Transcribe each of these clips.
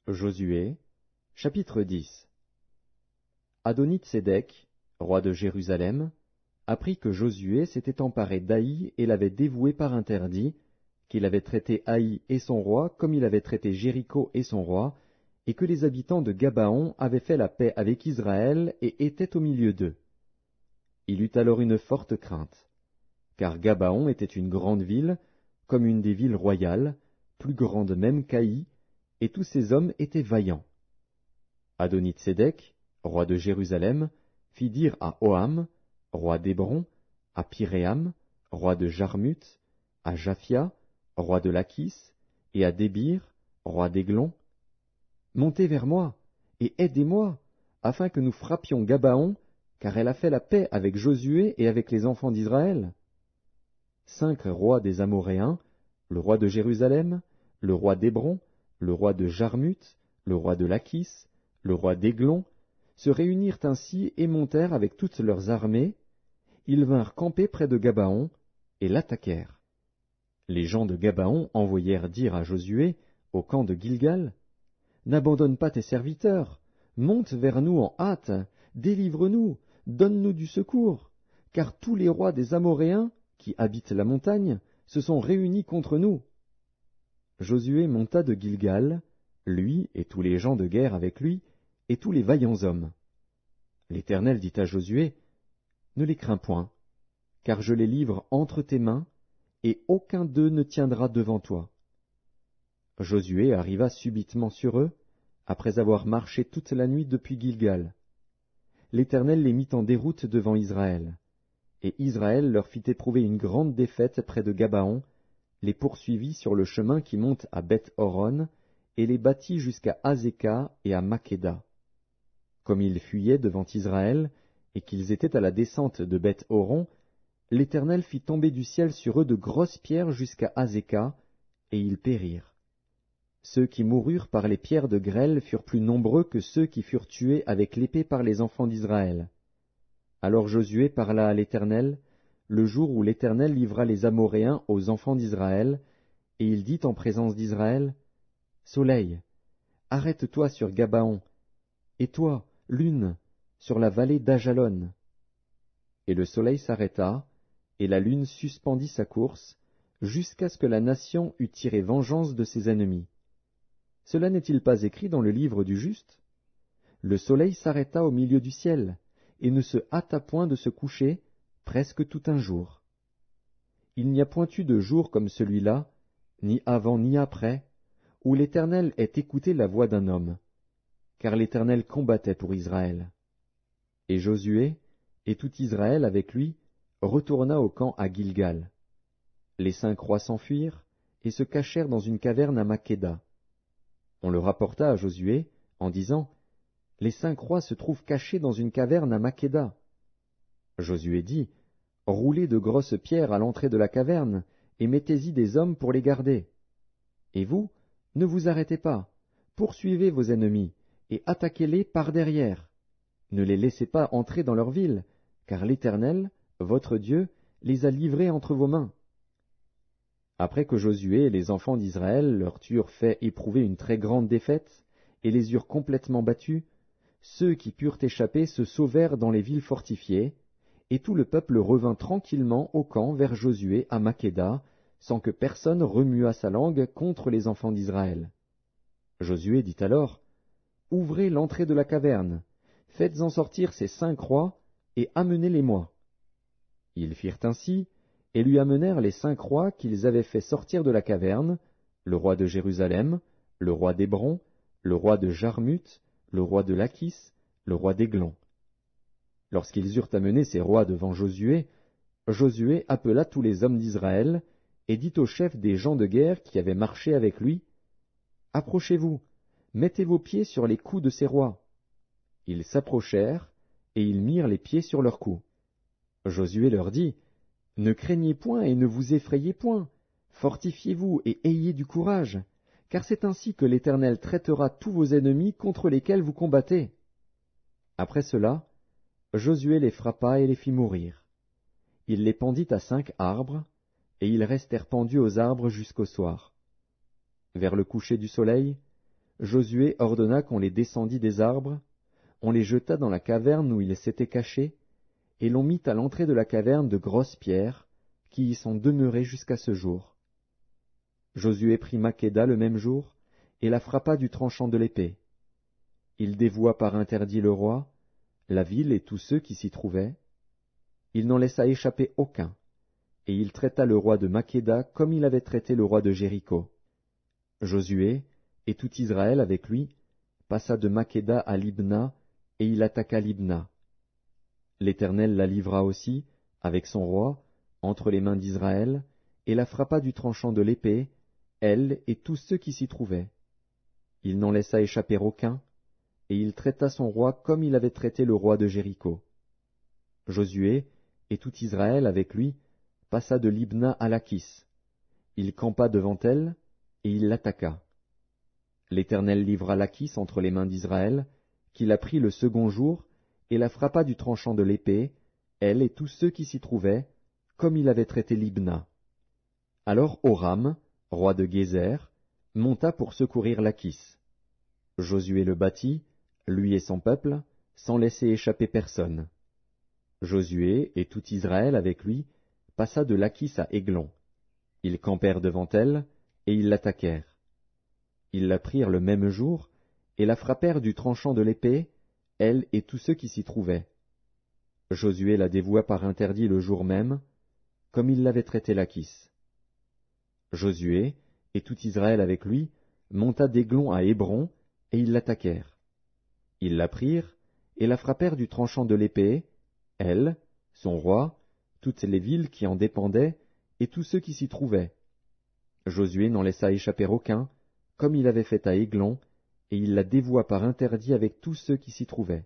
Josué, chapitre 10. Adoni-Tsédek, roi de Jérusalem, apprit que Josué s'était emparé d'Haï et l'avait dévoué par interdit, qu'il avait traité Haï et son roi comme il avait traité Jéricho et son roi, et que les habitants de Gabaon avaient fait la paix avec Israël et étaient au milieu d'eux. Il eut alors une forte crainte, car Gabaon était une grande ville, comme une des villes royales, plus grande même qu'Haï, et tous ces hommes étaient vaillants. Adoni-Tsédek, roi de Jérusalem, fit dire à Oham, roi d'Hébron, à Piréam, roi de Jarmuth, à Japhia, roi de Lachis, et à Débir, roi d'Églon, « Montez vers moi, et aidez-moi, afin que nous frappions Gabaon, car elle a fait la paix avec Josué et avec les enfants d'Israël. » 5 rois des Amoréens, le roi de Jérusalem, le roi d'Hébron, le roi de Jarmuth, le roi de Lachis, le roi d'Églon, se réunirent ainsi et montèrent avec toutes leurs armées. Ils vinrent camper près de Gabaon et l'attaquèrent. Les gens de Gabaon envoyèrent dire à Josué, au camp de Gilgal, « N'abandonne pas tes serviteurs, monte vers nous en hâte, délivre-nous, donne-nous du secours, car tous les rois des Amoréens, qui habitent la montagne, se sont réunis contre nous. » Josué monta de Gilgal, lui et tous les gens de guerre avec lui, et tous les vaillants hommes. L'Éternel dit à Josué, « Ne les crains point, car je les livre entre tes mains, et aucun d'eux ne tiendra devant toi. » Josué arriva subitement sur eux, après avoir marché toute la nuit depuis Gilgal. L'Éternel les mit en déroute devant Israël, et Israël leur fit éprouver une grande défaite près de Gabaon, les poursuivit sur le chemin qui monte à Beth-Horon, et les battit jusqu'à Azéka et à Makkéda. Comme ils fuyaient devant Israël, et qu'ils étaient à la descente de Beth-Horon, l'Éternel fit tomber du ciel sur eux de grosses pierres jusqu'à Azéka, et ils périrent. Ceux qui moururent par les pierres de grêle furent plus nombreux que ceux qui furent tués avec l'épée par les enfants d'Israël. Alors Josué parla à l'Éternel, le jour où l'Éternel livra les Amoréens aux enfants d'Israël, et il dit en présence d'Israël, « Soleil, arrête-toi sur Gabaon, et toi, lune, sur la vallée d'Ajalon. » Et le soleil s'arrêta, et la lune suspendit sa course, jusqu'à ce que la nation eût tiré vengeance de ses ennemis. Cela n'est-il pas écrit dans le livre du juste? Le soleil s'arrêta au milieu du ciel, et ne se hâta point de se coucher, presque tout un jour. Il n'y a point eu de jour comme celui-là, ni avant ni après, où l'Éternel ait écouté la voix d'un homme, car l'Éternel combattait pour Israël. Et Josué, et tout Israël avec lui, retourna au camp à Gilgal. Les 5 rois s'enfuirent, et se cachèrent dans une caverne à Makkéda. On le rapporta à Josué, en disant, « Les 5 rois se trouvent cachés dans une caverne à Makkéda. » Josué dit, « Roulez de grosses pierres à l'entrée de la caverne, et mettez-y des hommes pour les garder. Et vous, ne vous arrêtez pas, poursuivez vos ennemis, et attaquez-les par derrière. Ne les laissez pas entrer dans leur ville, car l'Éternel, votre Dieu, les a livrés entre vos mains. » Après que Josué et les enfants d'Israël leur eurent fait éprouver une très grande défaite, et les eurent complètement battus, ceux qui purent échapper se sauvèrent dans les villes fortifiées, et tout le peuple revint tranquillement au camp vers Josué à Makkéda, sans que personne remuât sa langue contre les enfants d'Israël. Josué dit alors, « Ouvrez l'entrée de la caverne, faites-en sortir ces 5 rois, et amenez-les-moi. » Ils firent ainsi, et lui amenèrent les 5 rois qu'ils avaient fait sortir de la caverne, le roi de Jérusalem, le roi d'Hébron, le roi de Jarmuth, le roi de Lachis, le roi d'Églon. Lorsqu'ils eurent amené ces rois devant Josué, Josué appela tous les hommes d'Israël, et dit aux chefs des gens de guerre qui avaient marché avec lui, « Approchez-vous, mettez vos pieds sur les coups de ces rois. » Ils s'approchèrent, et ils mirent les pieds sur leurs coups. Josué leur dit, « Ne craignez point et ne vous effrayez point, fortifiez-vous et ayez du courage, car c'est ainsi que l'Éternel traitera tous vos ennemis contre lesquels vous combattez. » Après cela, Josué les frappa et les fit mourir. Il les pendit à 5 arbres, et ils restèrent pendus aux arbres jusqu'au soir. Vers le coucher du soleil, Josué ordonna qu'on les descendît des arbres, on les jeta dans la caverne où ils s'étaient cachés, et l'on mit à l'entrée de la caverne de grosses pierres, qui y sont demeurées jusqu'à ce jour. Josué prit Makkéda le même jour, et la frappa du tranchant de l'épée. Il dévoua par interdit le roi, la ville et tous ceux qui s'y trouvaient. Il n'en laissa échapper aucun, et il traita le roi de Makkéda comme il avait traité le roi de Jéricho. Josué, et tout Israël avec lui, passa de Makkéda à Libna, et il attaqua Libna. L'Éternel la livra aussi, avec son roi, entre les mains d'Israël, et la frappa du tranchant de l'épée, elle et tous ceux qui s'y trouvaient. Il n'en laissa échapper aucun, et il traita son roi comme il avait traité le roi de Jéricho. Josué, et tout Israël avec lui, passa de Libna à Lachis. Il campa devant elle, et il l'attaqua. L'Éternel livra Lachis entre les mains d'Israël, qui la prit le second jour, et la frappa du tranchant de l'épée, elle et tous ceux qui s'y trouvaient, comme il avait traité Libna. Alors Horam, roi de Gézer, monta pour secourir Lachis. Josué le battit, lui et son peuple, sans laisser échapper personne. Josué et tout Israël avec lui passa de Lachis à Églon. Ils campèrent devant elle, et ils l'attaquèrent. Ils la prirent le même jour, et la frappèrent du tranchant de l'épée, elle et tous ceux qui s'y trouvaient. Josué la dévoua par interdit le jour même, comme il l'avait traité Lachis. Josué, et tout Israël avec lui, monta d'Églon à Hébron, et ils l'attaquèrent. Ils la prirent, et la frappèrent du tranchant de l'épée, elle, son roi, toutes les villes qui en dépendaient, et tous ceux qui s'y trouvaient. Josué n'en laissa échapper aucun, comme il avait fait à Églon, et il la dévoua par interdit avec tous ceux qui s'y trouvaient.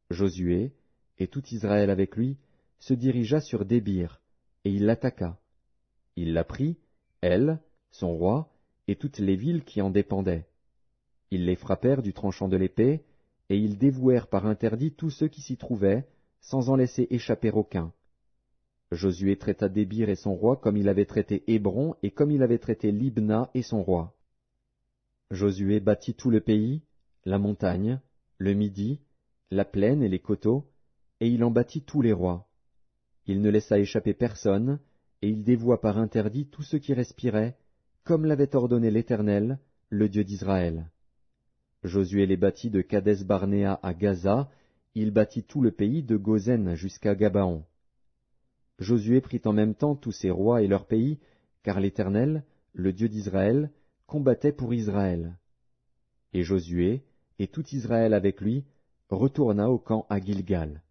Josué, et tout Israël avec lui, se dirigea sur Débir, et il l'attaqua. Il la prit, elle, son roi, et toutes les villes qui en dépendaient. Ils les frappèrent du tranchant de l'épée, et ils dévouèrent par interdit tous ceux qui s'y trouvaient, sans en laisser échapper aucun. Josué traita Débir et son roi comme il avait traité Hébron et comme il avait traité Libna et son roi. Josué bâtit tout le pays, la montagne, le Midi, la plaine et les coteaux, et il en bâtit tous les rois. Il ne laissa échapper personne, et il dévoua par interdit tous ceux qui respiraient, comme l'avait ordonné l'Éternel, le Dieu d'Israël. Josué les bâtit de Kadès-Barnéa à Gaza, il bâtit tout le pays de Gozen jusqu'à Gabaon. Josué prit en même temps tous ses rois et leurs pays, car l'Éternel, le Dieu d'Israël, combattait pour Israël. Et Josué, et tout Israël avec lui, retourna au camp à Gilgal.